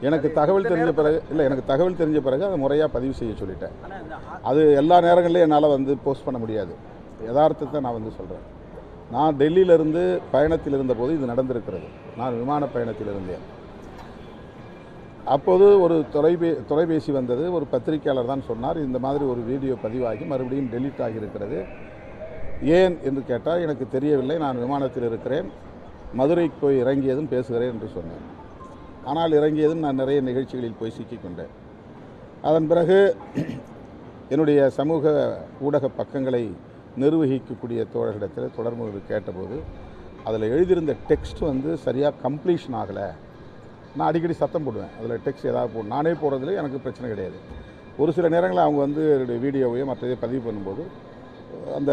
எனக்கு தகவல் தெரிஞ்ச பிறகு எனக்கு தகவல் தெரிஞ்ச பிறகு அதை முறையாக பதிவு செய்ய சொல்லிட்டேன். அது எல்லா நேரங்களிலும் என்னால் போஸ்ட் பண்ண முடியாது. யதார்த்தத்தை நான் சொல்கிறேன். நான் டெல்லியிலிருந்து பயணத்தில் இருந்தபோது இது நடந்திருக்கிறது. நான் விமான பயணத்தில் இருந்தேன். அப்போது ஒரு தொலைபேசி வந்தது. ஒரு பத்திரிகையாளர் தான் சொன்னார், இந்த மாதிரி ஒரு வீடியோ பதிவாகி மறுபடியும் டெலீட் ஆகியிருக்கிறது, ஏன் என்று கேட்டால் எனக்கு தெரியவில்லை, நான் விமானத்தில் இருக்கிறேன், மதுரைக்கு போய் இறங்கியதும் பேசுகிறேன் என்று சொன்னேன். ஆனால் இறங்கியதும் நான் நிறைய நிகழ்ச்சிகளில் போய் சிக்கிக்கொண்டேன். அதன் பிறகு என்னுடைய சமூக ஊடக பக்கங்களை நிர்வகிக்கக்கூடிய தோழர்களிடத்தில் தொடர்பு கேட்டபோது அதில் எழுதியிருந்த டெக்ஸ்ட் சரியாக கம்ப்ளீஷன் ஆகலை. நான் அடிக்கடி சத்தம் போடுவேன், அதில் டெக்ஸ்ட் ஏதாவது நானே போடுறதுல எனக்கு பிரச்சனை கிடையாது. ஒரு சில நேரங்களில் அவங்க என்னுடைய வீடியோவையோ மற்றதை பதிவு பண்ணும்போது அந்த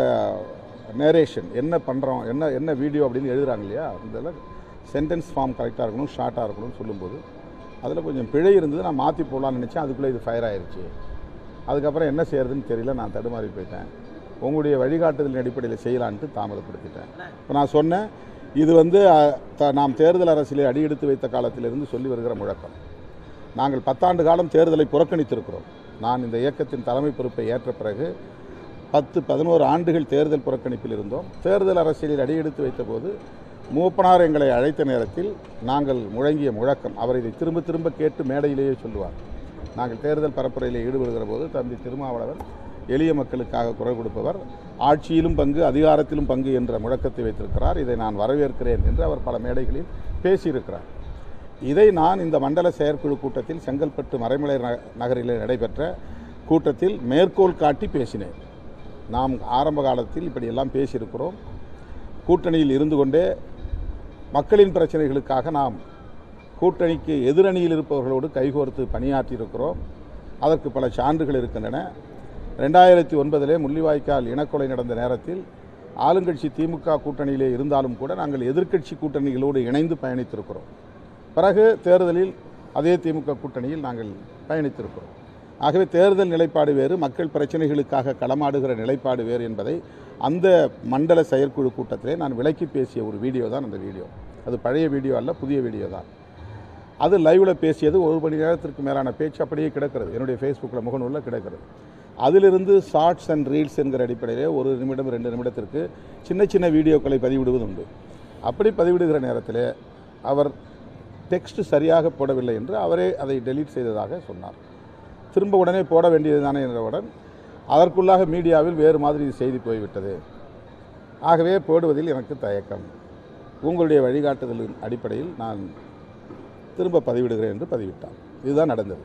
நேரேஷன் என்ன பண்ணுறோம், என்ன வீடியோ அப்படின்னு எழுதுகிறாங்க இல்லையா, அதில் சென்டென்ஸ் ஃபார்ம் கரெக்டாக இருக்கணும், ஷார்ட்டாக இருக்கணும்னு சொல்லும்போது அதில் கொஞ்சம் பிழை இருந்தது. நான் மாற்றி போடலான்னு நினச்சேன். அதுக்குள்ளே இது ஃபயர் ஆயிடுச்சு. அதுக்கப்புறம் என்ன செய்கிறதுன்னு தெரியல, நான் தடுமாறி போயிட்டேன். உங்களுடைய வழிகாட்டுதலின் அடிப்படையில் செய்யலான்ட்டு தாமதப்படுத்திட்டேன். இப்போ நான் சொன்னேன், இது நாம் தேர்தல் அரசியலை அடியெடுத்து வைத்த காலத்திலிருந்து சொல்லி வருகிற முழக்கம். நாங்கள் 10 ஆண்டு காலம் தேர்தலை புறக்கணித்திருக்கிறோம். நான் இந்த இயக்கத்தின் தலைமை பொறுப்பை ஏற்ற பிறகு 10-11 ஆண்டுகள் தேர்தல் புறக்கணிப்பில் இருந்தோம். தேர்தல் அரசியலில் அடியெடுத்து வைத்த போது மூப்பனார் எங்களை அழைத்த நேரத்தில் நாங்கள் முழங்கிய முழக்கம், அவர் இதை திரும்ப திரும்ப கேட்டு மேடையிலேயே சொல்லுவார். நாங்கள் தேர்தல் பரப்புரையில் ஈடுபடுகிற போது தம்பி திருமாவளவன் எளிய மக்களுக்காக குரல் கொடுப்பவர், ஆட்சியிலும் பங்கு அதிகாரத்திலும் பங்கு என்ற முழக்கத்தை வைத்திருக்கிறார், இதை நான் வரவேற்கிறேன் என்று அவர் பல மேடைகளில் பேசியிருக்கிறார். இதை நான் இந்த மண்டல செயற்குழு கூட்டத்தில் செங்கல்பட்டு மறைமலை நகரில் நடைபெற்ற கூட்டத்தில் மேற்கோள் காட்டி பேசினேன். நாம் ஆரம்ப காலத்தில் இப்படியெல்லாம் பேசியிருக்கிறோம். கூட்டணியில் இருந்து கொண்டே மக்களின் பிரச்சனைகளுக்காக நாம் கூட்டணிக்கு எதிரணியில் இருப்பவர்களோடு கைகோர்த்து பணியாற்றியிருக்கிறோம். அதற்கு பல சான்றுகள் இருக்கின்றன. 2009 முள்ளிவாய்க்கால் இனக்கொலை நடந்த நேரத்தில் ஆளுங்கட்சி திமுக கூட்டணியிலே இருந்தாலும் கூட நாங்கள் எதிர்க்கட்சி கூட்டணிகளோடு இணைந்து பயணித்திருக்கிறோம். பிறகு தேர்தலில் அதே திமுக கூட்டணியில் நாங்கள் பயணித்திருக்கிறோம். ஆகவே தேர்தல் நிலைப்பாடு வேறு, மக்கள் பிரச்சனைகளுக்காக களமாடுகிற நிலைப்பாடு வேறு என்பதை அந்த மண்டல செயற்குழு கூட்டத்திலே நான் விளக்கி பேசிய ஒரு வீடியோ தான் அந்த வீடியோ. அது பழைய வீடியோ அல்ல, புதிய வீடியோ தான். அது லைவில் பேசியது 1 மணி நேரத்திற்கு மேலான பேச்சு அப்படியே கிடக்கிறது, என்னுடைய ஃபேஸ்புக்கில் முகநூலில் கிடக்கிறது. அதிலிருந்து ஷார்ட்ஸ் அண்ட் ரீல்ஸ் என்கிற அடிப்படையிலே 1 நிமிடம் 2 நிமிடத்திற்கு சின்ன சின்ன வீடியோக்களை பதிவிடுவது உண்டு. அப்படி பதிவிடுகிற நேரத்தில் அவர் டெக்ஸ்ட் சரியாக போடவில்லை என்று அவரே அதை டெலீட் செய்ததாக சொன்னார். திரும்ப உடனே போட வேண்டியது தானே என்றவுடன் அதற்குள்ளாக மீடியாவில் வேறு மாதிரி செய்தி போய்விட்டது. ஆகவே போடுவதில் எனக்கு தயக்கம். உங்களுடைய வழிகாட்டுதலின் அடிப்படையில் நான் திரும்ப பதிவிடுகிறேன் என்று பதிவிட்டார். இதுதான் நடந்தது.